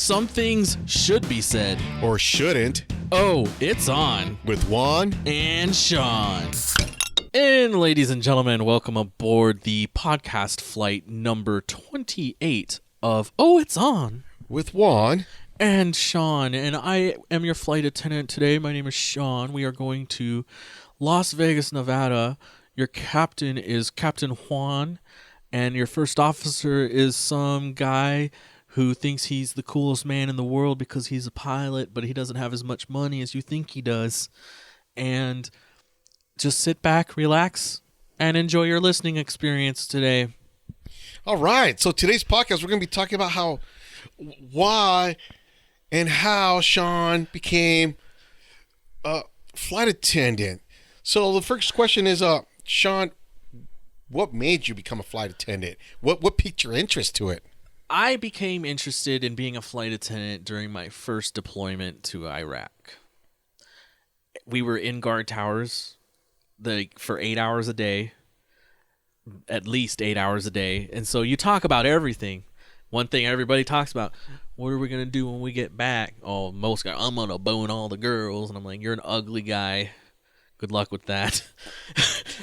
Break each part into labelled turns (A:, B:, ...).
A: Some things should be said.
B: Or shouldn't.
A: Oh, it's on.
B: With Juan
A: and Sean. And ladies and gentlemen, welcome aboard the podcast flight number 28 of Oh, It's On.
B: With Juan
A: and Sean. And I am your flight attendant today. My name is Sean. We are going to Las Vegas, Nevada. Your captain is Captain Juan. And your first officer is some guy who thinks he's the coolest man in the world because he's a pilot, but he doesn't have as much money as you think he does. And just sit back, relax, and enjoy your listening experience today.
B: All right. So today's podcast, we're going to be talking about why and how Sean became a flight attendant. So the first question is, Sean, what made you become a flight attendant? What piqued your interest to it?
A: I became interested in being a flight attendant during my first deployment to Iraq. We were in guard towers for 8 hours a day, at least 8 hours a day. And so you talk about everything. One thing everybody talks about, what are we going to do when we get back? Oh, most guys, I'm going to bone all the girls. And I'm like, you're an ugly guy. Good luck with that.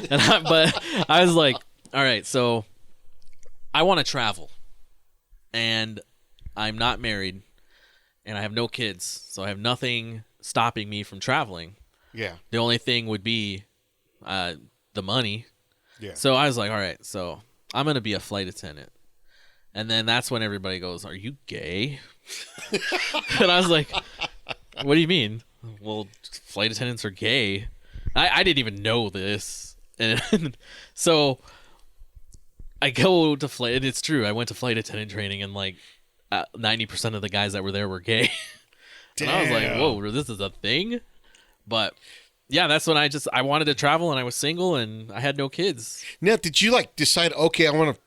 A: But I was like, all right, so I want to travel. And I'm not married, and I have no kids, so I have nothing stopping me from traveling.
B: Yeah.
A: The only thing would be the money.
B: Yeah.
A: So I was like, all right, so I'm going to be a flight attendant. And then that's when everybody goes, are you gay? And I was like, what do you mean? Well, flight attendants are gay. I didn't even know this. And so I go to flight, and it's true. I went to flight attendant training, and like 90% of the guys that were there were gay. And I was like, whoa, this is a thing? But yeah, that's when I wanted to travel, and I was single, and I had no kids.
B: Now, did you decide, okay, I want to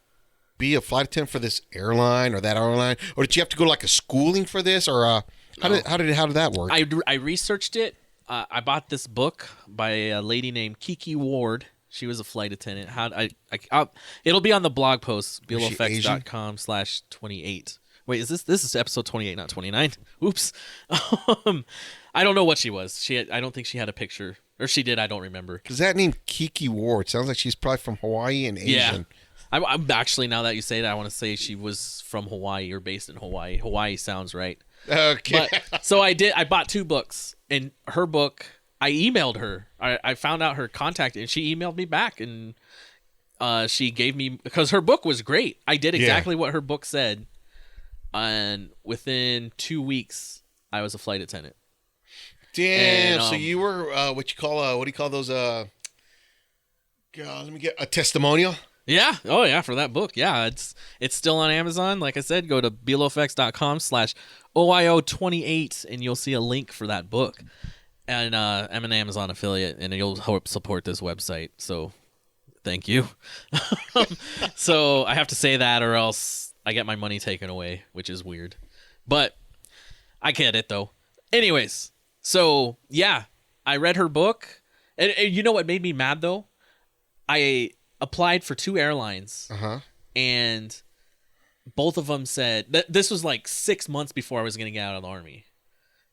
B: be a flight attendant for this airline or that airline? Or did you have to go to a schooling for this? Or how did that work?
A: I researched it. I bought this book by a lady named Kiki Ward. She was a flight attendant. It'll be on the blog post, bealofx.com/28. Wait, this is episode 28, not 29? Oops. I don't know what she was. I don't think she had a picture. Or she did, I don't remember.
B: Because that name, Kiki Ward, sounds like she's probably from Hawaii and Asian.
A: Yeah. I'm actually, now that you say that, I want to say she was from Hawaii or based in Hawaii. Hawaii sounds right.
B: Okay.
A: But, so I bought two books. And her book, I emailed her. I found out her contact, and she emailed me back, and she gave me, because her book was great. I did exactly what her book said, and within 2 weeks, I was a flight attendant.
B: Damn! And, so you were what do you call those? God, let me get a testimonial.
A: Yeah. Oh yeah, for that book. Yeah, it's still on Amazon. Like I said, go to bealofx.com/OIO28, and you'll see a link for that book. And I'm an Amazon affiliate, and you'll help support this website. So thank you. So I have to say that, or else I get my money taken away, which is weird. But I get it, though. Anyways, so yeah, I read her book. And you know what made me mad, though? I applied for 2 airlines. And both of them said, this was like 6 months before I was going to get out of the Army.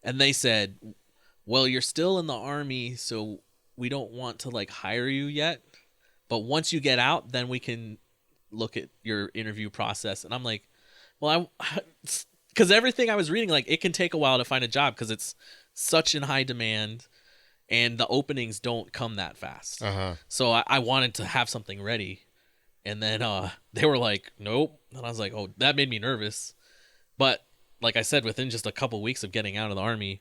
A: And they said, well, you're still in the Army, so we don't want to hire you yet. But once you get out, then we can look at your interview process. And I'm like, well, because everything I was reading, it can take a while to find a job because it's such in high demand and the openings don't come that fast. So I wanted to have something ready. And then they were like, nope. And I was like, oh, that made me nervous. But like I said, within just a couple weeks of getting out of the Army,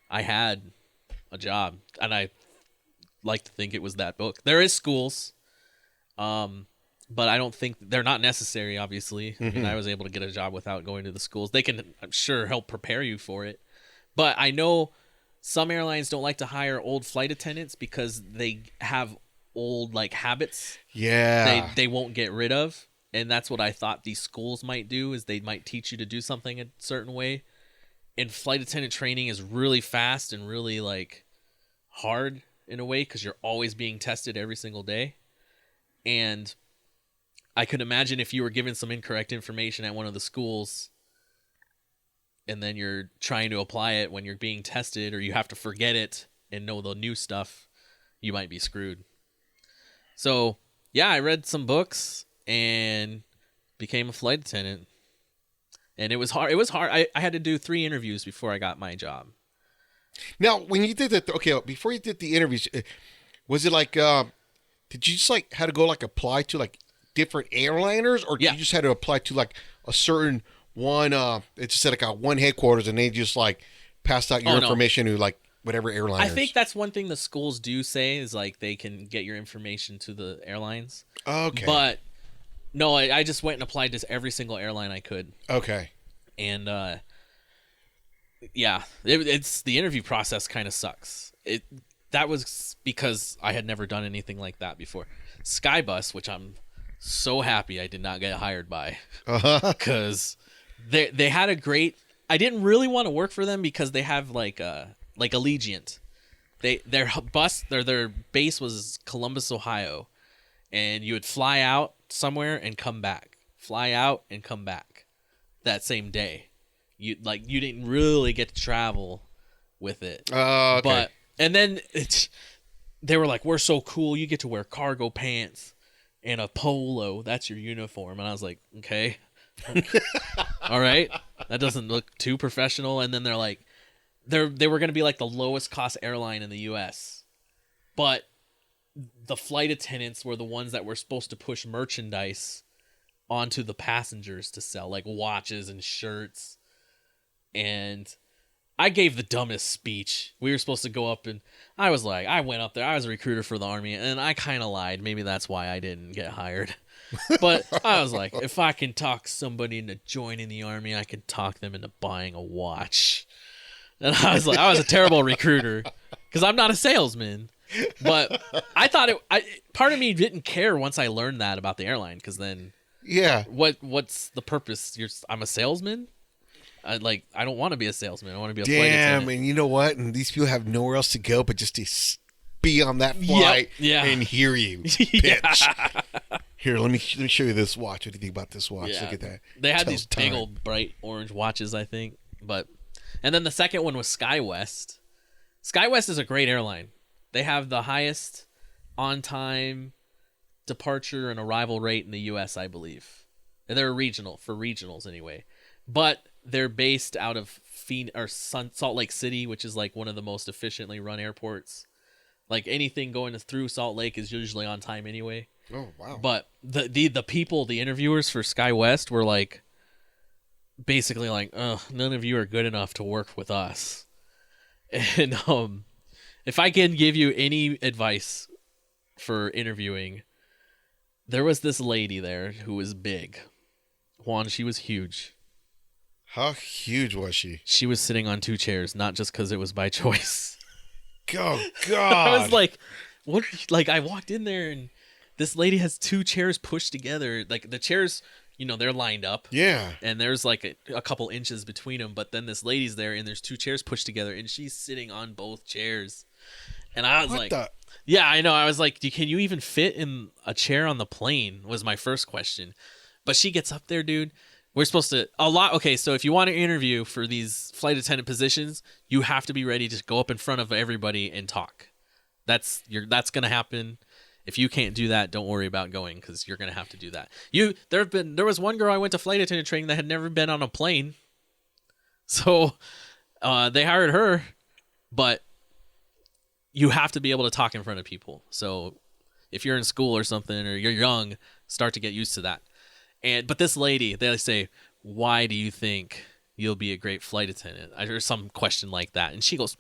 A: I had a job, and I like to think it was that book. There is schools, but I don't think they're not necessary, obviously. I mean, I was able to get a job without going to the schools. They can, I'm sure, help prepare you for it. But I know some airlines don't like to hire old flight attendants because they have old habits.
B: Yeah.
A: They won't get rid of. And that's what I thought these schools might do, is they might teach you to do something a certain way. And flight attendant training is really fast and really hard in a way because you're always being tested every single day. And I could imagine if you were given some incorrect information at one of the schools, and then you're trying to apply it when you're being tested, or you have to forget it and know the new stuff, you might be screwed. So, yeah, I read some books and became a flight attendant. And it was hard. It was hard. I had to do 3 interviews before I got my job.
B: Now, when you did that, okay, before you did the interviews, was it like, did you just like had to go like apply to like different airliners, or
A: Yeah.
B: you just had to apply to like a certain one? It just said like a one headquarters, and they just like passed out your
A: Oh, no.
B: information to like whatever airliners.
A: I think that's one thing the schools do say is like they can get your information to the airlines.
B: Okay.
A: But no, I just went and applied to every single airline I could.
B: Okay.
A: And yeah, it's the interview process kind of sucks. That was because I had never done anything like that before. Skybus, which I'm so happy I did not get hired by, because they had a great. I didn't really want to work for them because they have like Allegiant. Their base was Columbus, Ohio, and you would fly out somewhere and come back, fly out and come back that same day. You didn't really get to travel with it.
B: Okay.
A: But and then they were like, "We're so cool. You get to wear cargo pants and a polo. That's your uniform." And I was like, "Okay, all right. That doesn't look too professional." And then they're like, they were going to be like the lowest cost airline in the U.S., but the flight attendants were the ones that were supposed to push merchandise onto the passengers to sell, like watches and shirts. And I gave the dumbest speech. We were supposed to go up, and I was like, I went up there. I was a recruiter for the Army, and I kind of lied. Maybe that's why I didn't get hired. But I was like, if I can talk somebody into joining the Army, I can talk them into buying a watch. And I was like, I was a terrible recruiter because I'm not a salesman. But I thought part of me didn't care once I learned that about the airline, because then
B: yeah,
A: what's the purpose? I'm a salesman. I don't want to be a salesman. I want to be a flight attendant.
B: damn. And you know what? And these people have nowhere else to go but just to be on that flight and hear you pitch. Here, let me show you this watch. What do you think about this watch?
A: Yeah.
B: Look at that.
A: They had
B: Tells
A: these big
B: time.
A: old bright orange watches, I think. And then the second one was SkyWest. SkyWest is a great airline. They have the highest on-time departure and arrival rate in the U.S., I believe. And they're regional, for regionals anyway. But they're based out of Salt Lake City, which is like one of the most efficiently run airports. Like anything going through Salt Lake is usually on time anyway.
B: Oh, wow.
A: But the people, the interviewers for SkyWest were like, basically like, "Oh, none of you are good enough to work with us." And if I can give you any advice for interviewing, there was this lady there who was big. Juan, she was huge.
B: How huge was she?
A: She was sitting on 2 chairs, not just because it was by choice.
B: Oh, God.
A: I was like, what? Like, I walked in there and this lady has 2 chairs pushed together. Like, the chairs, they're lined up.
B: Yeah.
A: And there's like a couple inches between them. But then this lady's there and there's 2 chairs pushed together and she's sitting on both chairs. And I was yeah, I know. I was like, can you even fit in a chair on the plane? Was my first question. But she gets up there, dude. We're supposed to okay, so if you want to interview for these flight attendant positions, you have to be ready to go up in front of everybody and talk. That's going to happen. If you can't do that, don't worry about going, because you're going to have to do that. There was one girl I went to flight attendant training that had never been on a plane. So they hired her, but you have to be able to talk in front of people. So if you're in school or something, or you're young, start to get used to that. But this lady, they say, "Why do you think you'll be a great flight attendant?" Or some question like that. And she goes,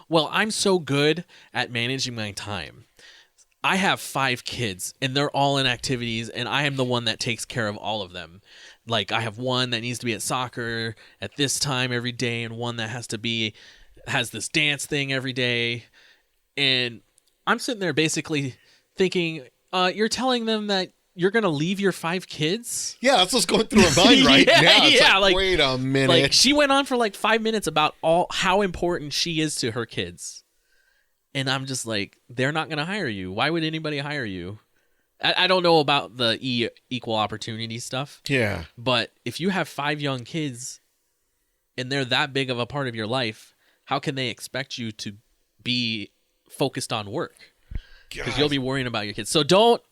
A: "Well, I'm so good at managing my time. I have 5 kids, and they're all in activities, and I am the one that takes care of all of them. Like, I have one that needs to be at soccer at this time every day, and one that has this dance thing every day." And I'm sitting there basically thinking, you're telling them that you're going to leave your 5 kids?
B: Yeah, that's what's going through her mind right now. It's like, wait a minute.
A: Like, she went on for like 5 minutes about how important she is to her kids. And I'm just like, they're not going to hire you. Why would anybody hire you? I don't know about the equal opportunity stuff.
B: Yeah.
A: But if you have 5 young kids, and they're that big of a part of your life, how can they expect you to be focused on work? Because you'll be worrying about your kids. So don't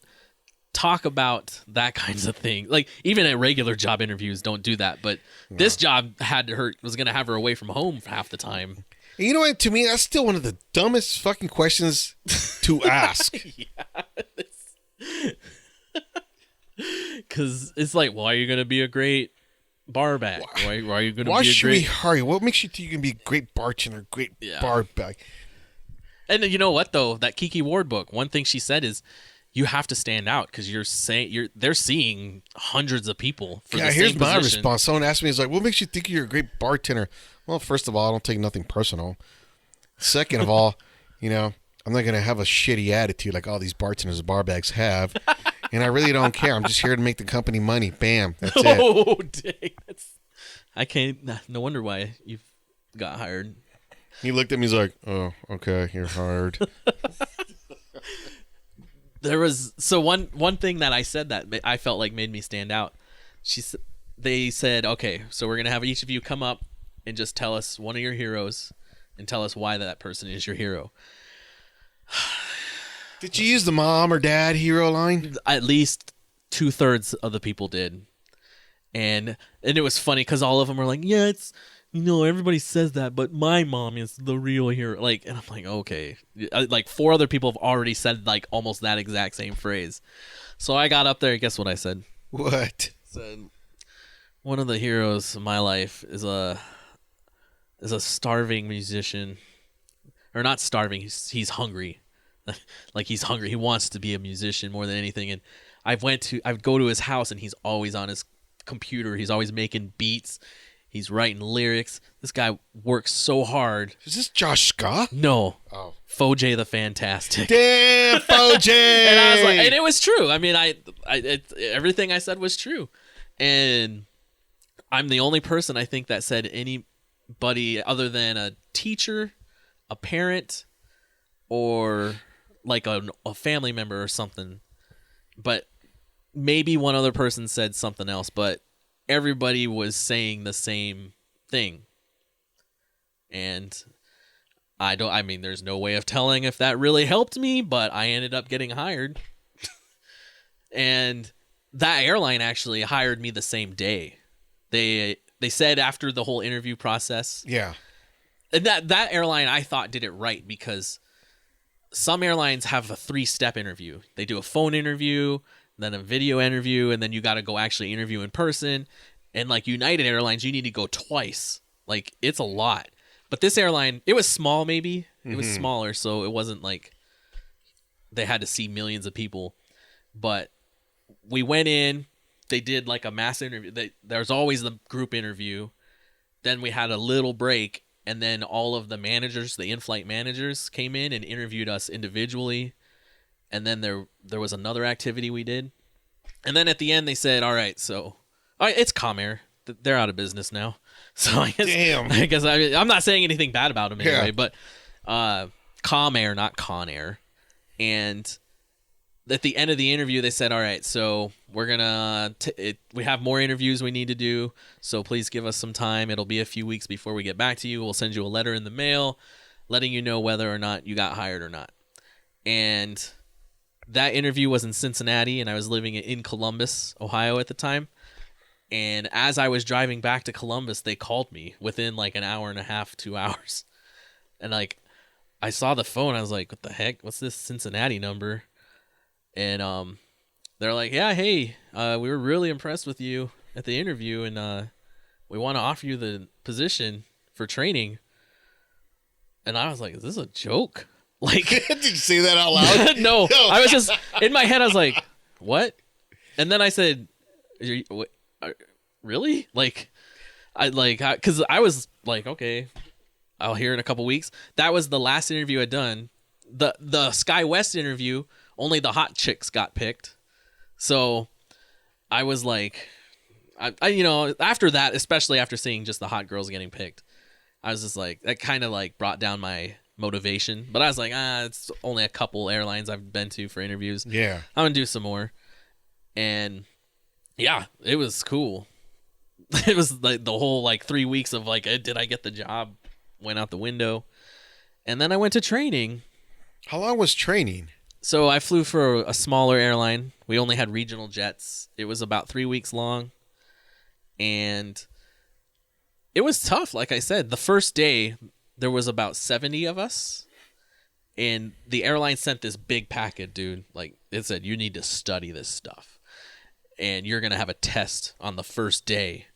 A: talk about that kinds of thing. Like, even at regular job interviews, don't do that. But this job was going to have her away from home for half the time.
B: And you know what? To me, that's still one of the dumbest fucking questions to ask.
A: Because it's like, why are you going to be a great bar back? Why are you going to be a great...
B: Why should we hurry? What makes you think you can be a great bartender, great bar back?
A: And you know what, though? That Kiki Ward book, one thing she said is, you have to stand out because they're seeing hundreds of people for the same
B: here's my
A: position.
B: response. Someone asked me, "Is like, what makes you think you're a great bartender?" Well, first of all, I don't take nothing personal. Second of all, I'm not gonna have a shitty attitude like all these bartenders and bar bags have, and I really don't care. I'm just here to make the company money. Bam, that's it.
A: Oh, dang! I can't. No wonder why you got hired.
B: He looked at me. He's like, "Oh, okay, you're hired."
A: There was one thing that I said that I felt like made me stand out. They said, okay, so we're gonna have each of you come up and just tell us one of your heroes and tell us why that person is your hero.
B: Did you use the mom or dad hero line?
A: At least 2/3 of the people did, and it was funny because all of them were like, yeah, it's. Everybody says that, but my mom is the real hero. Like, and I'm like, okay. Like, 4 other people have already said like almost that exact same phrase. So I got up there. Guess what I said?
B: What?
A: Said one of the heroes of my life is a starving musician, or not starving. He's hungry. Like, he's hungry. He wants to be a musician more than anything. And I would go to his house, and he's always on his computer. He's always making beats. He's writing lyrics. This guy works so hard.
B: Is this Josh Scott?
A: No.
B: Oh.
A: Foj the Fantastic.
B: Damn, Foj!
A: And I was like, and it was true. I mean, everything I said was true. And I'm the only person I think that said anybody other than a teacher, a parent, or like a family member or something. But maybe one other person said something else, but everybody was saying the same thing. And there's no way of telling if that really helped me, but I ended up getting hired. And that airline actually hired me the same day. They said after the whole interview process.
B: Yeah.
A: And that airline I thought did it right, because some airlines have a 3-step interview. They do a phone interview, then a video interview, and then you got to go actually interview in person. And like United Airlines, you need to go twice. Like, it's a lot. But this airline, it was small maybe. It was smaller, so it wasn't like they had to see millions of people. But we went in, they did like a mass interview. There's always the group interview. Then we had a little break, and then all of the managers, the in-flight managers, came in and interviewed us individually. And then there was another activity we did. And then at the end they said, all right, so it's Comair. They're out of business now. So I guess I'm not saying anything bad about them anyway, but Comair, not Conair. And at the end of the interview they said, all right, so we're going we have more interviews we need to do, so please give us some time. It'll be a few weeks before we get back to you. We'll send you a letter in the mail letting you know whether or not you got hired or not. And that interview was in Cincinnati, and I was living in Columbus, Ohio at the time. And as I was driving back to Columbus, they called me within like an hour and a half, 2 hours. And like, I saw the phone. I was like, what the heck? What's this Cincinnati number? And they're like, yeah, hey, we were really impressed with you at the interview, and we want to offer you the position for training. And I was like, is this a joke? Like,
B: did you say that out loud?
A: No, I was just in my head. I was like, "What?" And then I said, "Really?" Like, because I was like, "Okay, I'll hear in a couple weeks." That was the last interview I'd done. The Sky West interview, only the hot chicks got picked. So I was like, I after that, especially after seeing just the hot girls getting picked, I was just like, that kind of like brought down my motivation. But I was like, it's only a couple airlines I've been to for interviews.
B: Yeah,
A: I'm gonna do some more. And yeah, it was cool. It was like the whole like 3 weeks of like, did I get the job? Went out the window. And then I went to training.
B: How long was training?
A: So I flew for a smaller airline. We only had regional jets. It was about 3 weeks long. And it was tough. Like I said, the first day there was about 70 of us. And the airline sent this big packet, dude. Like it said, you need to study this stuff. And you're going to have a test on the first day.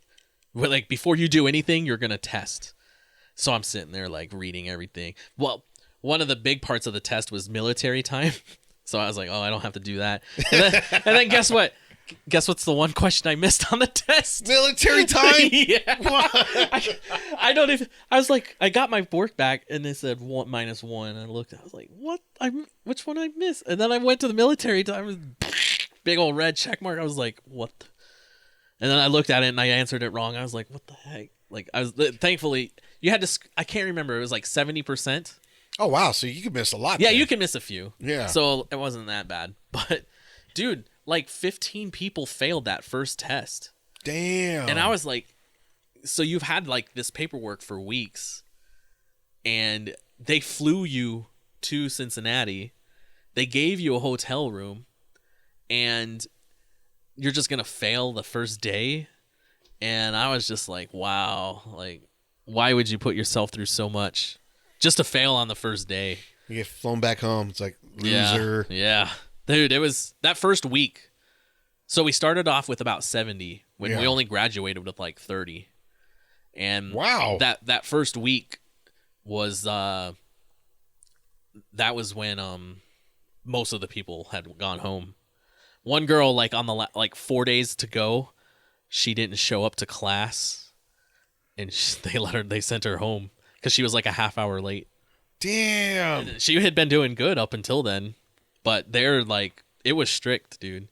A: Like before you do anything, you're going to test. So I'm sitting there like reading everything. Well, one of the big parts of the test was military time. So I was like, oh, I don't have to do that. And then guess what? Guess what's the one question I missed on the test?
B: Military time?
A: Yeah. I don't even. I was like, I got my work back and it said -1. I looked. I was like, what? Which one I missed? And then I went to the military time. Big old red check mark. I was like, what? And then I looked at it and I answered it wrong. I was like, what the heck? Like I was thankfully you had to. I can't remember. It was like 70%.
B: Oh wow! So you could miss a lot.
A: Yeah,
B: then.
A: you can miss a few.
B: Yeah.
A: So it wasn't that bad. But dude, like 15 people failed that first test.
B: Damn.
A: And I was like, so you've had like this paperwork for weeks, and they flew you to Cincinnati. They gave you a hotel room, and you're just gonna fail the first day. And I was just like, wow, like, why would you put yourself through so much just to fail on the first day?
B: You get flown back home. It's like loser.
A: Yeah. Dude, it was that first week. So we started off with about 70 when we only graduated with like 30. And
B: wow,
A: that first week was that was when most of the people had gone home. One girl, like on the like 4 days to go, she didn't show up to class, and they sent her home because she was like a half hour late.
B: Damn.
A: And she had been doing good up until then, but they're like, it was strict, dude.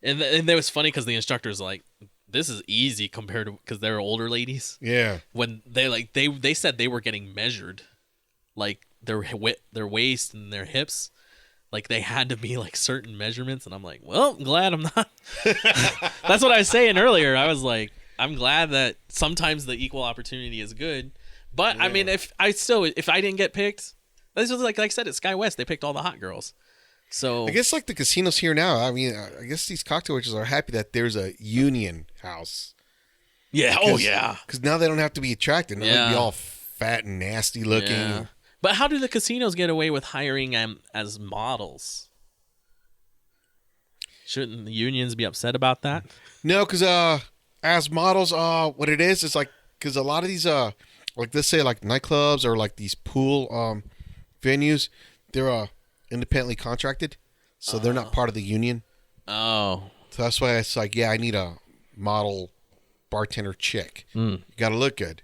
A: And it was funny because the instructor's like, this is easy compared to, because they're older ladies.
B: Yeah.
A: When they said they were getting measured, like their waist and their hips, like they had to be like certain measurements. And I'm like, well, I'm glad I'm not. That's what I was saying earlier. I was like, I'm glad that sometimes the equal opportunity is good. But yeah. I mean, if I didn't get picked, this was like I said, at Sky West, they picked all the hot girls. So
B: I guess like the casinos here now, I mean, I guess these cocktail waiters are happy that there's a union house.
A: Yeah. Oh yeah.
B: Because now they don't have to be attractive. They don't be all fat and nasty looking.
A: Yeah. But how do the casinos get away with hiring as models? Shouldn't the unions be upset about that?
B: No, because as models, what it is like, because a lot of these like let's say like nightclubs or like these pool venues, they're independently contracted, so they're not part of the union.
A: Oh,
B: so that's why it's like, yeah, I need a model bartender chick. You got to look good.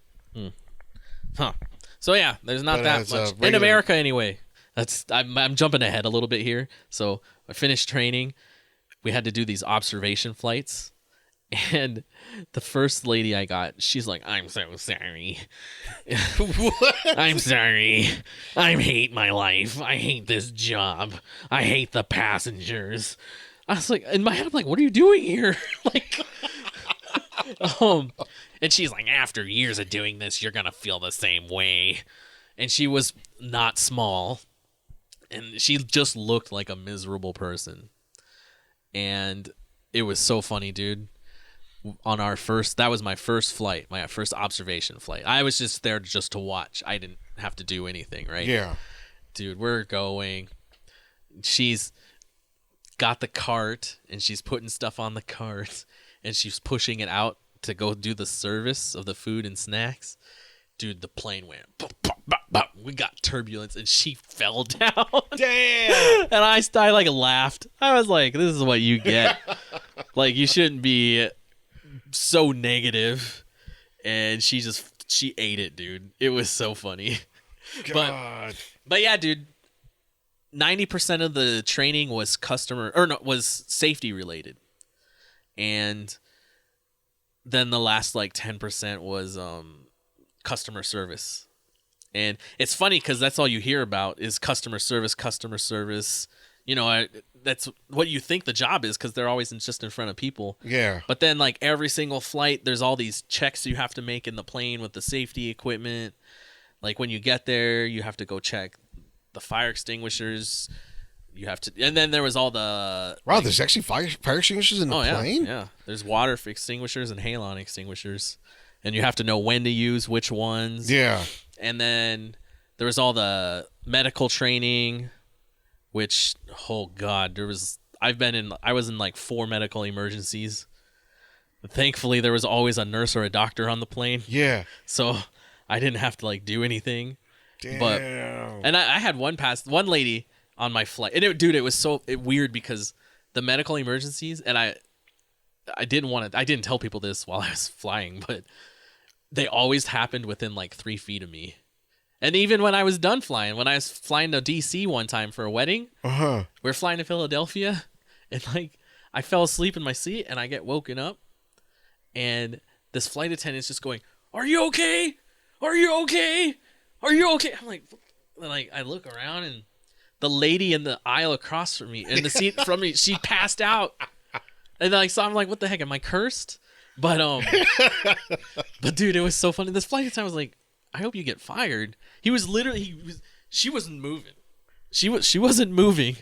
A: Huh. So yeah, there's not that much in America anyway. I'm jumping ahead a little bit here. So I finished training. We had to do these observation flights. And the first lady I got, she's like, I'm so sorry.
B: What?
A: I'm sorry. I hate my life. I hate this job. I hate the passengers. I was like, in my head, I'm like, what are you doing here? Like, and she's like, after years of doing this, you're going to feel the same way. And she was not small. And she just looked like a miserable person. And it was so funny, dude. That was my first flight, my first observation flight. I was just there just to watch. I didn't have to do anything, right?
B: Yeah.
A: Dude, we're going. She's got the cart, and she's putting stuff on the cart, and she's pushing it out to go do the service of the food and snacks. Dude, the plane went, pop, pop, pop, pop. We got turbulence, and she fell down.
B: Damn!
A: And I like laughed. I was like, this is what you get. Like, you shouldn't be so negative. And she ate it, dude. It was so funny.
B: God.
A: But yeah, dude, 90% of the training was was safety related. And then the last like 10% was customer service. And it's funny because that's all you hear about is customer service. that's what you think the job is because they're always just in front of people.
B: Yeah.
A: But then, like, every single flight, there's all these checks you have to make in the plane with the safety equipment. Like, when you get there, you have to go check the fire extinguishers. You have to, and then there was all the...
B: Wow, there's actually fire extinguishers in the plane?
A: Yeah. There's water extinguishers and halon extinguishers. And you have to know when to use which ones.
B: Yeah.
A: And then there was all the medical training, which, oh God, I was in like 4 medical emergencies. Thankfully, there was always a nurse or a doctor on the plane.
B: Yeah.
A: So I didn't have to like do anything.
B: Damn.
A: And I had one lady on my flight. And it was so weird because the medical emergencies, and I didn't tell people this while I was flying, but they always happened within like 3 feet of me. And even when I was done flying, when I was flying to DC one time for a wedding, we were flying to Philadelphia, and like I fell asleep in my seat, and I get woken up, and this flight attendant's just going, "Are you okay? Are you okay? Are you okay?" I'm like I look around, and the lady in the aisle across from me, in the seat from me, she passed out, and like so I'm like, "What the heck? Am I cursed?" But dude, it was so funny. This flight attendant was like, "I hope you get fired." She wasn't moving. She wasn't moving,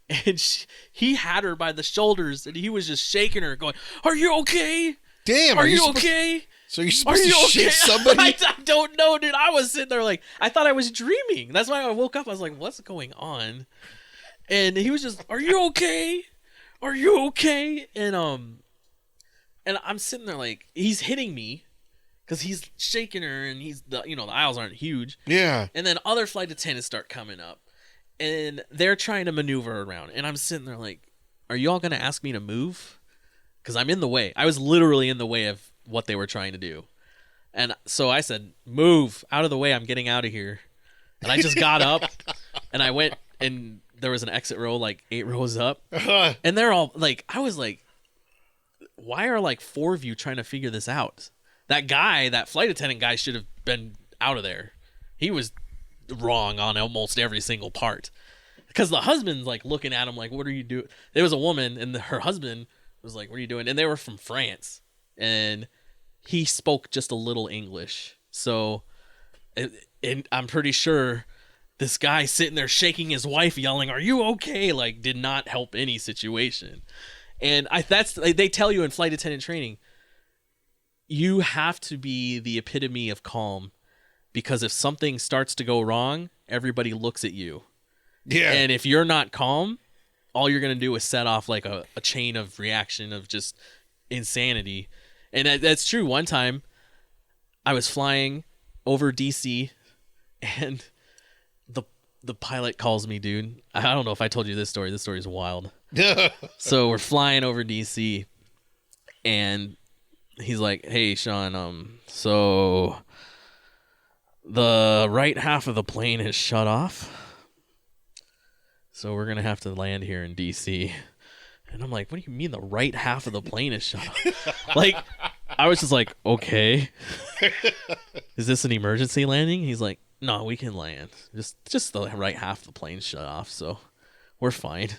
A: and he had her by the shoulders, and he was just shaking her, going, "Are you okay?
B: Damn,
A: are you okay?
B: So you're supposed to shake somebody?"
A: I don't know, dude. I was sitting there like I thought I was dreaming. That's why I woke up. I was like, "What's going on?" And he was just, "Are you okay? Are you okay?" And I'm sitting there like he's hitting me. Because he's shaking her, and the aisles aren't huge.
B: Yeah.
A: And then other flight attendants start coming up, and they're trying to maneuver around. And I'm sitting there like, are you all going to ask me to move? Because I'm in the way. I was literally in the way of what they were trying to do. And so I said, "Move out of the way. I'm getting out of here." And I just got up, and I went, and there was an exit row like 8 rows up. And they're all like, I was like, why are like 4 of you trying to figure this out? That flight attendant guy should have been out of there. He was wrong on almost every single part. Because the husband's like looking at him like, "What are you doing?" There was a woman, and her husband was like, "What are you doing?" And they were from France. And he spoke just a little English. So, and I'm pretty sure this guy sitting there shaking his wife, yelling, "Are you okay?" like did not help any situation. And they tell you in flight attendant training, you have to be the epitome of calm, because if something starts to go wrong, everybody looks at you.
B: Yeah.
A: And if you're not calm, all you're going to do is set off like a chain of reaction of just insanity. And that's true. One time I was flying over DC, and the pilot calls me, dude. I don't know if I told you this story. This story is wild. So we're flying over DC, and he's like, "Hey, Sean, so the right half of the plane is shut off, so we're going to have to land here in DC." And I'm like, "What do you mean the right half of the plane is shut off?" Like, I was just like, "Okay. Is this an emergency landing?" He's like, "No, we can land. Just the right half of the plane shut off, so we're fine."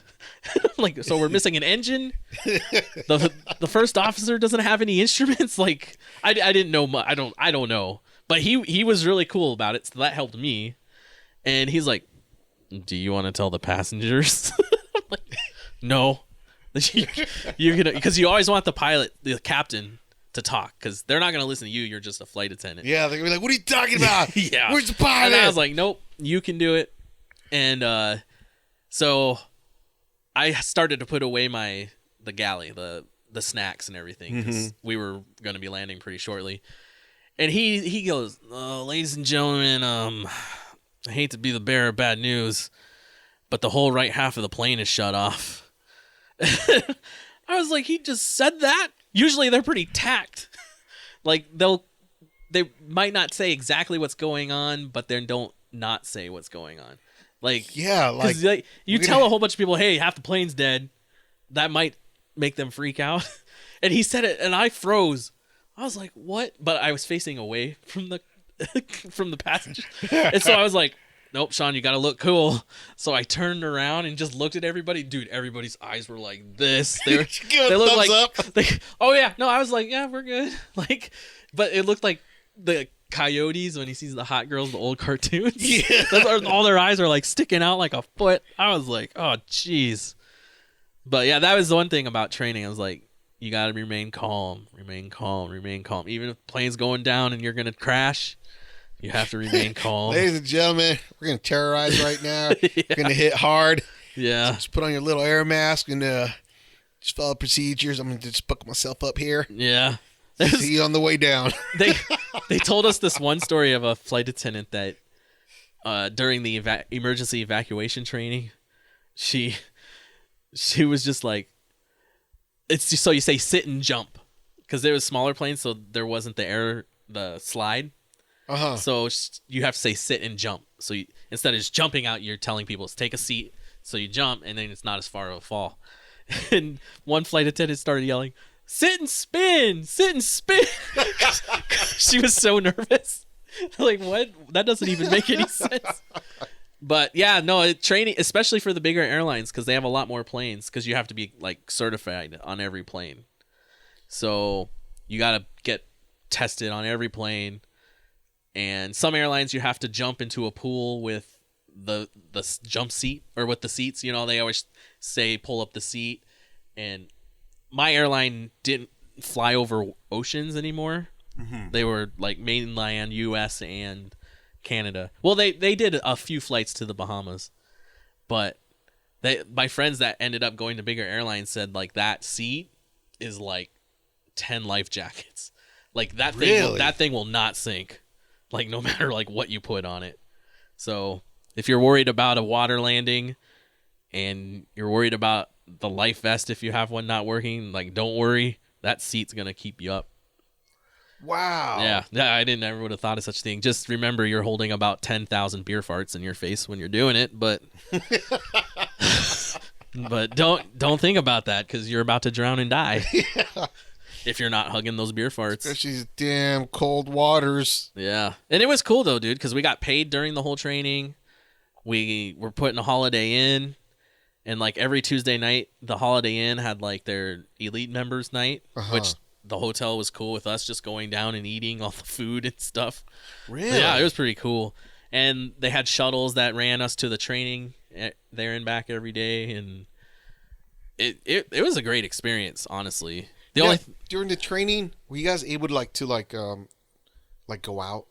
A: I'm like, "So we're missing an engine? The first officer doesn't have any instruments?" Like, I didn't know. I don't know. But he was really cool about it, so that helped me. And he's like, "Do you want to tell the passengers?" I'm like, "No." You're gonna, because you always want the captain, to talk, because they're not gonna listen to you. You're just a flight attendant.
B: Yeah, they're gonna be like, "What are you talking about?
A: Yeah,
B: where's the pilot?"
A: And I was like, "Nope, you can do it." And so I started to put away the galley, the snacks and everything, because we were going to be landing pretty shortly. And he goes, "Ladies and gentlemen, I hate to be the bearer of bad news, but the whole right half of the plane is shut off." I was like, he just said that? Usually they're pretty tact. Like, they might not say exactly what's going on, but then don't not say what's going on. Like,
B: yeah, like
A: you tell a whole bunch of people, "Hey, half the plane's dead," that might make them freak out. And he said it, and I froze. I was like, "What?" But I was facing away from the passenger, and so I was like, nope, Sean, you gotta look cool. So I turned around and just looked at everybody. Dude, everybody's eyes were like this. They were,
B: Give
A: they
B: a
A: looked
B: thumbs
A: like,
B: up.
A: oh yeah, no, I was like, yeah, we're good. Like, but it looked like the coyotes when he sees the hot girls, the old cartoons.
B: Yeah.
A: All their eyes are like sticking out like a foot. I was like, oh jeez. But yeah, that was the one thing about training. I was like, you gotta remain calm, remain calm, remain calm. Even if the plane's going down and you're gonna crash, you have to remain calm.
B: Ladies and gentlemen, we're gonna terrorize right now.
A: Yeah.
B: We're gonna hit hard.
A: Yeah.
B: Just put on your little air mask and just follow procedures. I'm gonna just buckle myself up here.
A: Yeah.
B: See you on the way down.
A: They told us this one story of a flight attendant that during the emergency evacuation training, she was just like, it's just, so you say sit and jump, because there was smaller planes, so there wasn't the slide. So you have to say sit and jump. So instead of just jumping out, you're telling people to take a seat. So you jump, and then it's not as far of a fall. And one flight attendant started yelling, sit and spin, sit and spin. She was so nervous. Like, what? That doesn't even make any sense. But yeah, no, training, especially for the bigger airlines, because they have a lot more planes, because you have to be like certified on every plane. So you got to get tested on every plane. And some airlines you have to jump into a pool with the jump seat, or with the seats. You know, they always say pull up the seat. And my airline didn't fly over oceans anymore. Mm-hmm. They were like mainland U.S. and Canada. Well, they did a few flights to the Bahamas, but my friends that ended up going to bigger airlines said like that seat is like 10 life jackets. Like that thing will not sink. Like no matter like what you put on it. So if you're worried about a water landing and you're worried about the life vest, if you have one not working, like don't worry, that seat's gonna keep you up.
B: Wow.
A: Yeah, I never would have thought of such a thing. Just remember, you're holding about 10,000 beer farts in your face when you're doing it, but but don't think about that, because you're about to drown and die. Yeah. If you're not hugging those beer farts.
B: Especially these damn cold waters.
A: Yeah. And it was cool though, dude, because we got paid during the whole training. We were putting a Holiday Inn, and like every Tuesday night, the Holiday Inn had like their elite members night, which the hotel was cool with us just going down and eating all the food and stuff.
B: Really?
A: Yeah, it was pretty cool. And they had shuttles that ran us to the training there and back every day, and it was a great experience, honestly.
B: During the training, were you guys able to go out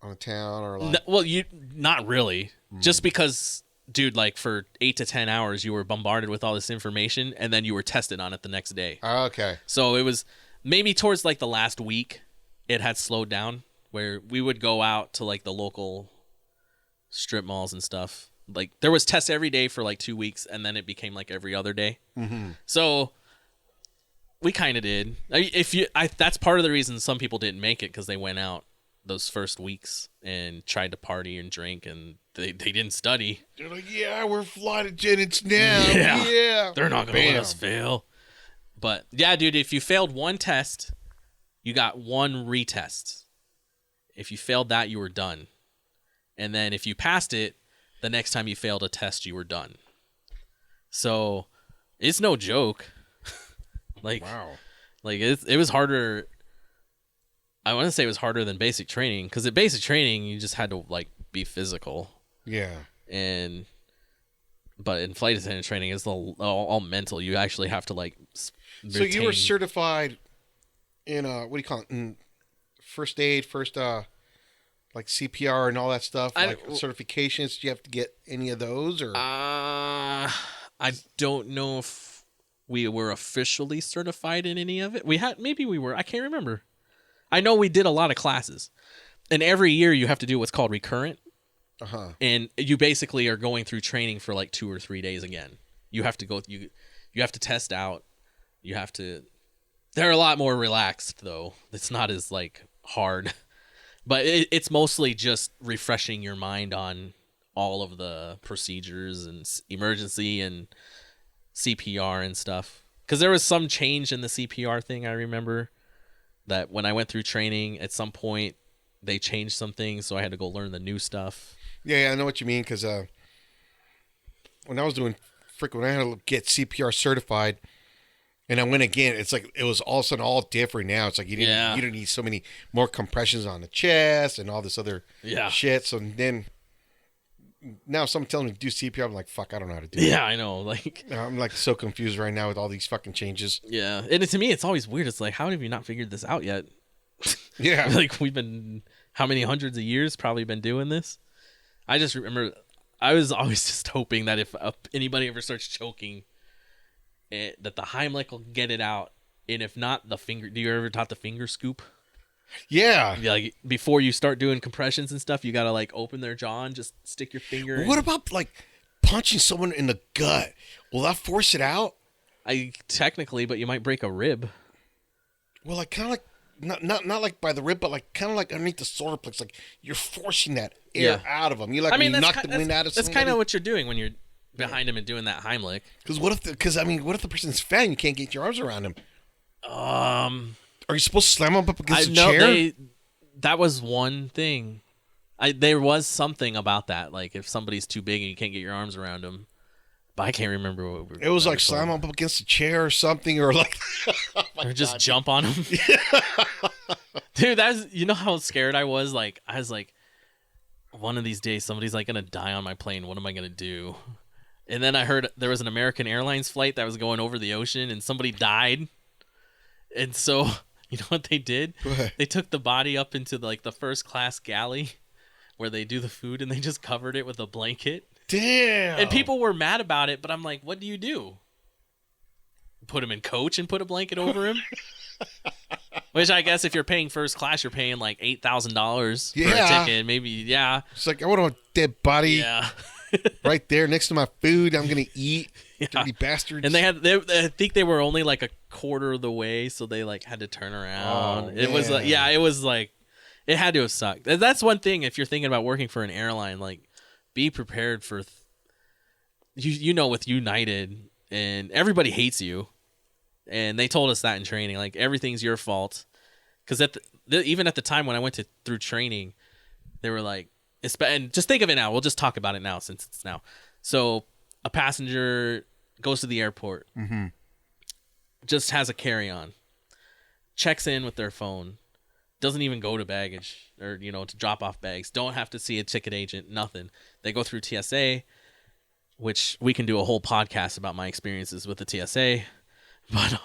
B: on a town or like?
A: Well, not really, just because, dude, like for 8 to 10 hours, you were bombarded with all this information, and then you were tested on it the next day.
B: Okay.
A: So it was maybe towards like the last week, it had slowed down, where we would go out to like the local strip malls and stuff. Like there was tests every day for like 2 weeks, and then it became like every other day. Mm-hmm. So we kind of did. That's part of the reason some people didn't make it, because they went out those first weeks and tried to party and drink, and they didn't study.
B: They're like, yeah, we're flight attendants now.
A: Yeah. They're not going to let us fail. But yeah, dude, if you failed one test, you got one retest. If you failed that, you were done. And then if you passed it, the next time you failed a test, you were done. So it's no joke. Wow. Like it was harder. I want to say it was harder than basic training, because at basic training you just had to like be physical. Yeah. But in flight attendant training, it's all mental. You actually have to like.
B: So you were certified in what do you call it? In first aid, like CPR and all that stuff, certifications. Do you have to get any of those, or?
A: I don't know if we were officially certified in any of it. Maybe we were. I can't remember. I know we did a lot of classes, and every year you have to do what's called recurrent. And you basically are going through training for like 2 or 3 days again. You have to go. You have to test out. You have to. They're a lot more relaxed though. It's not as like hard, but it's mostly just refreshing your mind on all of the procedures and emergency and CPR and stuff. Because there was some change in the CPR thing. I remember that when I went through training, at some point they changed some things, so I had to go learn the new stuff.
B: Yeah, I know what you mean. Because when I was doing when I had to get CPR certified, and I went again, it's like it was all of a sudden all different now. It's like you didn't need so many more compressions on the chest and all this other shit. So then now if someone tells me to do CPR, I'm like, fuck, I don't know how to do it.
A: Yeah, I know. Like
B: I'm like so confused right now with all these fucking changes.
A: Yeah, and to me, it's always weird. It's like, how have you not figured this out yet?
B: Yeah,
A: like we've been how many hundreds of years probably been doing this. I just remember I was always just hoping that if anybody ever starts choking, that the Heimlich will get it out, and if not, the finger. Do you ever taught the finger scoop?
B: Yeah.
A: Like before you start doing compressions and stuff, you gotta like open their jaw and just stick your finger.
B: What about like punching someone in the gut? Will that force it out?
A: Technically, but you might break a rib.
B: Well, like kind of like not like by the rib, but like kind of like underneath the solar plex. Like you're forcing that air out of them. You like when you knock the wind out of somebody.
A: That's kind of what you're doing when you're behind him and doing that Heimlich.
B: Because what if the person's fat and you can't get your arms around him? Are you supposed to slam him up against the chair?
A: That was one thing. There was something about that. Like if somebody's too big and you can't get your arms around them. But I can't remember what
B: it was like slam him up against the chair or something, or like
A: or just jump on him. Dude, you know how scared I was? Like I was like, one of these days somebody's like gonna die on my plane. What am I gonna do? And then I heard there was an American Airlines flight that was going over the ocean and somebody died. And so you know what they did? They took the body up into the first class galley where they do the food, and they just covered it with a blanket.
B: Damn.
A: And people were mad about it, but I'm like, what do you do? Put him in coach and put a blanket over him? Which I guess if you're paying first class, you're paying like $8,000 for a ticket. Maybe, yeah.
B: It's like, I want a dead body.
A: Yeah.
B: Right there next to my food I'm going to eat. Yeah. Dirty bastards.
A: And I think they were only like a quarter of the way, so they like had to turn around.
B: Oh,
A: it was like, it was like, it had to have sucked. That's one thing if you're thinking about working for an airline, like be prepared for, you know, with United and everybody hates you. And they told us that in training, like everything's your fault. Because even at the time when I went through training, they were like, and just think of it now. We'll just talk about it now since it's now. So a passenger goes to the airport, just has a carry-on, checks in with their phone, doesn't even go to baggage or, you know, to drop off bags, don't have to see a ticket agent, nothing. They go through TSA, which we can do a whole podcast about my experiences with the TSA. But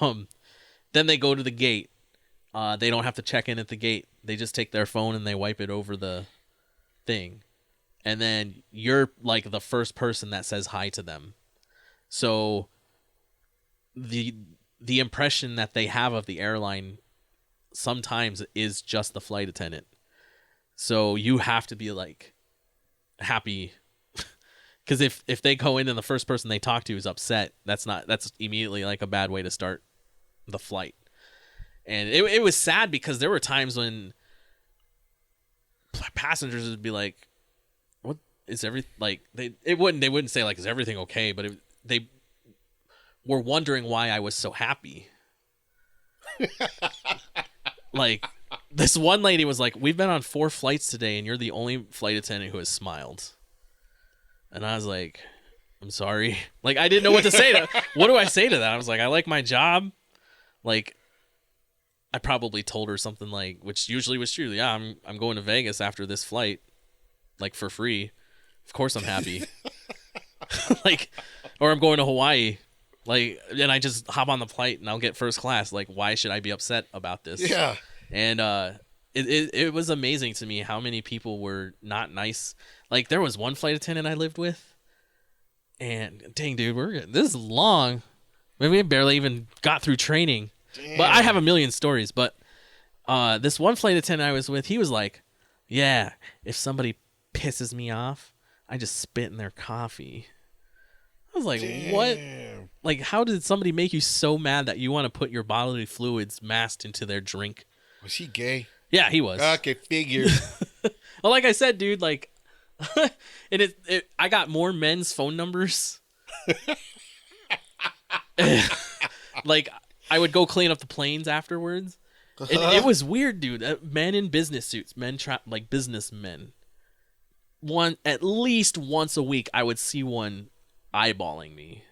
A: then they go to the gate. They don't have to check in at the gate. They just take their phone and they wipe it over the thing. And then you're like the first person that says hi to them. So the impression that they have of the airline sometimes is just the flight attendant. So you have to be like happy. Because if they go in and the first person they talk to is upset, that's immediately like a bad way to start the flight. And it was sad because there were times when passengers would be like, "What is everything?" Like they wouldn't say like, "Is everything okay?" But they were wondering why I was so happy. Like this one lady was like, "We've been on 4 flights today, and you're the only flight attendant who has smiled." And I was like, I'm sorry. Like, I didn't know what to say. What do I say to that? I was like, I like my job. Like, I probably told her something like, which usually was true. Yeah, I'm going to Vegas after this flight, like, for free. Of course I'm happy. Like, or I'm going to Hawaii. Like, and I just hop on the flight and I'll get first class. Like, why should I be upset about this?
B: Yeah.
A: And it was amazing to me how many people were not nice. Like, there was one flight attendant I lived with, and dang, dude, this is long. We barely even got through training. Damn. But I have a million stories. But this one flight attendant I was with, he was like, yeah, if somebody pisses me off, I just spit in their coffee. I was like, damn. What? Like, how did somebody make you so mad that you want to put your bodily fluids masked into their drink?
B: Was he gay?
A: Yeah, he was.
B: Okay, figures.
A: Well, like I said, dude, like, and I got more men's phone numbers. Like, I would go clean up the planes afterwards. It was weird, dude. Men in business suits, like businessmen. at least once a week, I would see one eyeballing me,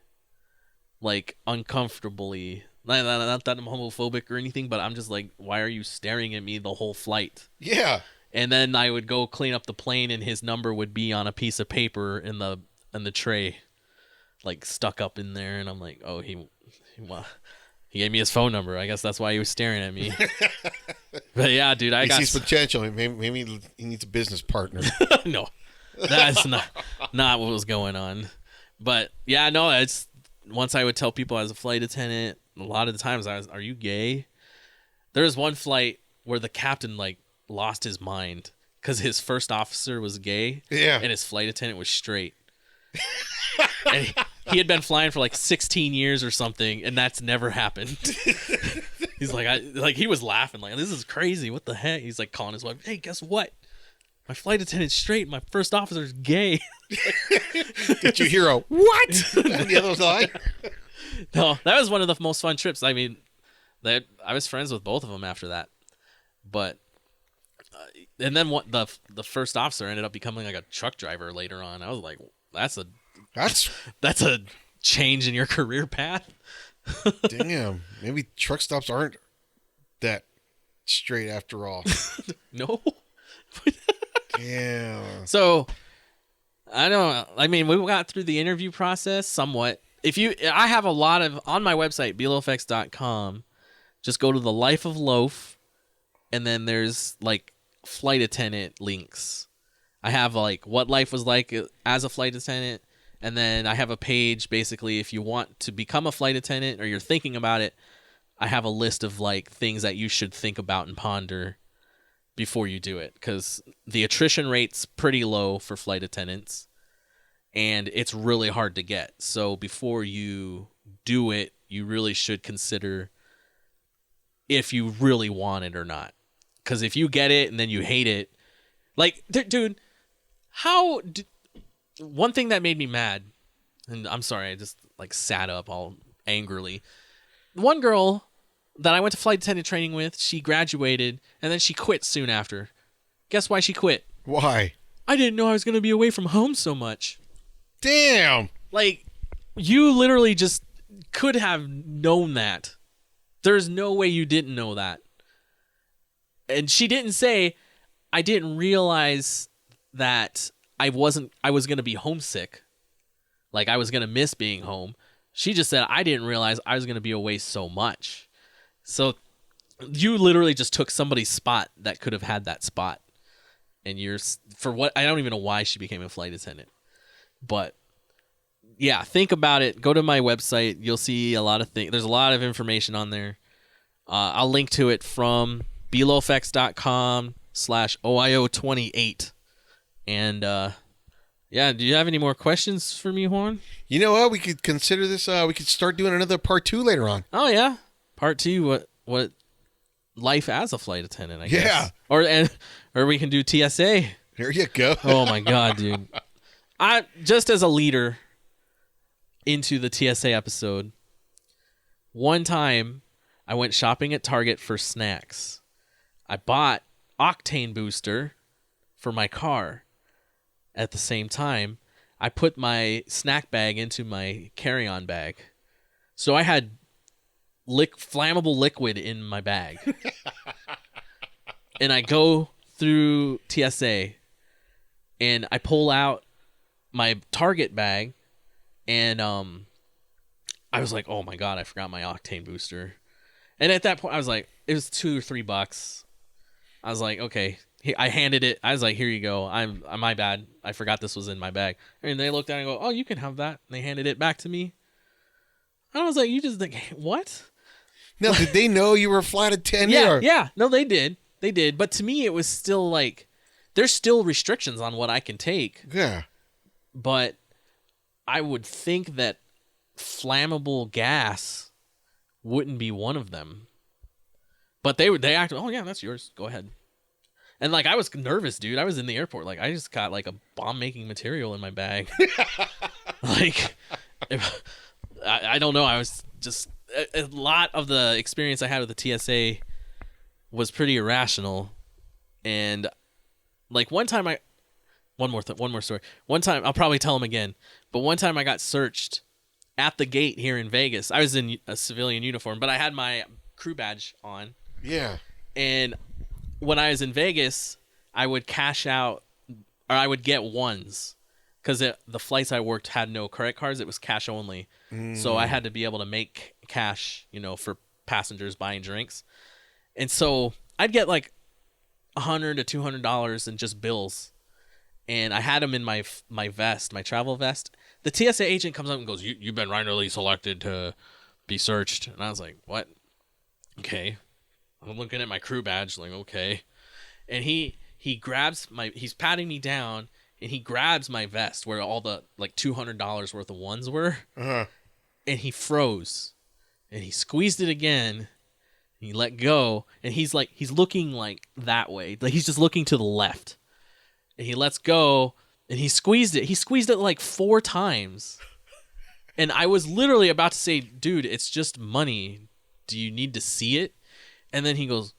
A: like uncomfortably. Not that I'm homophobic or anything, but I'm just like, why are you staring at me the whole flight?
B: Yeah.
A: And then I would go clean up the plane, and his number would be on a piece of paper in the tray, like stuck up in there. And I'm like, oh, he gave me his phone number. I guess that's why he was staring at me. But yeah, dude,
B: He sees potential. Maybe he needs a business partner.
A: No, that's not what was going on. But yeah, no, it's once I would tell people as a flight attendant, a lot of the times are you gay? There was one flight where the captain like lost his mind because his first officer was gay,
B: Yeah.
A: and his flight attendant was straight. And he had been flying for like 16 years or something, and that's never happened. He's like, he was laughing like, this is crazy. What the heck? He's like calling his wife, hey, guess what? My flight attendant's straight. My first officer's gay.
B: Did you hear a what on the other side?
A: No, that was one of the most fun trips. I mean, I was friends with both of them after that. But and then the first officer ended up becoming like a truck driver later on. I was like, that's a change in your career path.
B: Damn. Maybe truck stops aren't that straight after all.
A: No.
B: Yeah.
A: So I don't know. I mean, we got through the interview process somewhat. I have a lot of on my website, blowfx.com. Just go to the Life of Loaf, and then there's like flight attendant links. I have like what life was like as a flight attendant, and then I have a page basically if you want to become a flight attendant or you're thinking about it, I have a list of like things that you should think about and ponder before you do it, because the attrition rate's pretty low for flight attendants, and it's really hard to get. So before you do it, you really should consider if you really want it or not. Because if you get it and then you hate it, like, dude, one thing that made me mad, and I'm sorry, I just like sat up all angrily. One girl that I went to flight attendant training with, she graduated and then she quit soon after. Guess why she quit?
B: Why?
A: I didn't know I was going to be away from home so much.
B: Damn.
A: Like, you literally just could have known that. There's no way you didn't know that. And she didn't say, I didn't realize that I was going to be homesick. Like, I was going to miss being home. She just said, I didn't realize I was going to be away so much. So you literally just took somebody's spot that could have had that spot. And I don't even know why she became a flight attendant. But yeah, think about it. Go to my website. You'll see a lot of things. There's a lot of information on there. I'll link to it from blowfx.com/OIO28. And yeah, do you have any more questions for me, Juan?
B: You know what? We could consider this. We could start doing another part 2 later on.
A: Oh yeah, part 2. What life as a flight attendant? I guess.
B: Yeah.
A: Or we can do TSA.
B: There you go.
A: Oh my god, dude! I just as a leader into the TSA episode. One time, I went shopping at Target for snacks. I bought octane booster for my car. At the same time, I put my snack bag into my carry-on bag. So I had flammable liquid in my bag. And I go through TSA, and I pull out my Target bag, and I was like, oh my god, I forgot my octane booster. And at that point, I was like, it was $2 or $3. I was like, okay. I handed it. I was like, here you go. I'm my bad. I forgot this was in my bag. And they looked at it and go, oh, you can have that. And they handed it back to me. And I was like, you just think, what?
B: Now, did they know you were a flight attendant?
A: Yeah. No, they did. They did. But to me, it was still like, there's still restrictions on what I can take.
B: Yeah.
A: But I would think that flammable gas wouldn't be one of them. But they acted, oh yeah, that's yours. Go ahead. And like, I was nervous, dude. I was in the airport. Like, I just got like a bomb making material in my bag. Like, I don't know. I was just, a lot of the experience I had with the TSA was pretty irrational. And like one time One more story. One time, I'll probably tell him again, but one time I got searched at the gate here in Vegas. I was in a civilian uniform, but I had my crew badge on.
B: Yeah.
A: And when I was in Vegas, I would cash out, or I would get ones, because the flights I worked had no credit cards. It was cash only. So I had to be able to make cash, for passengers buying drinks. And so I'd get like $100 to $200 in just bills. And I had them in my vest, my travel vest. The TSA agent comes up and goes, "You've been randomly selected to be searched." And I was like, "What?" Okay. I'm looking at my crew badge, like, okay. And he grabs he's patting me down, and he grabs my vest where all the like $200 worth of ones were.
B: Uh-huh.
A: And he froze. And he squeezed it again. And he let go. And he's looking like that way. Like he's just looking to the left. And he lets go, and he squeezed it. He squeezed it like 4 times. And I was literally about to say, "Dude, it's just money. Do you need to see it?" And then he goes,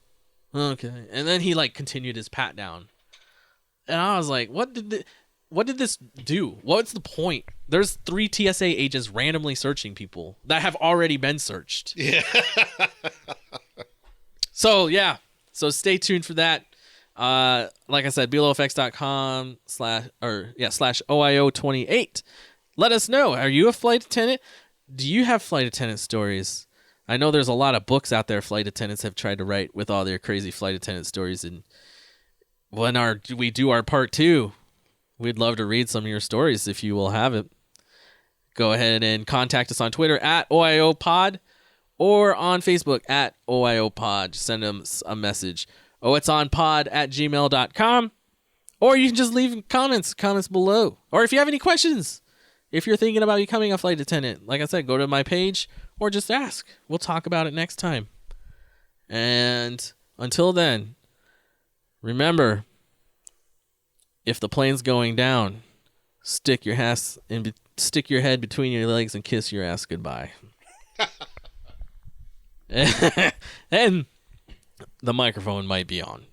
A: "Okay." And then he like continued his pat down. And I was like, what did this do? What's the point? There's 3 TSA agents randomly searching people that have already been searched.
B: Yeah.
A: So, yeah. So stay tuned for that. Like I said, blowfx.com /OIO28. Let us know. Are you a flight attendant? Do you have flight attendant stories? I know there's a lot of books out there flight attendants have tried to write with all their crazy flight attendant stories. And when we do our part 2, we'd love to read some of your stories if you will have it. Go ahead and contact us on Twitter @OIOPod or on Facebook @OIOPod. Send them a message. It's on pod@gmail.com, or you can just leave comments below. Or if you have any questions, if you're thinking about becoming a flight attendant, like I said, go to my page or just ask. We'll talk about it next time. And until then, remember, if the plane's going down, stick your head between your legs and kiss your ass goodbye. And the microphone might be on.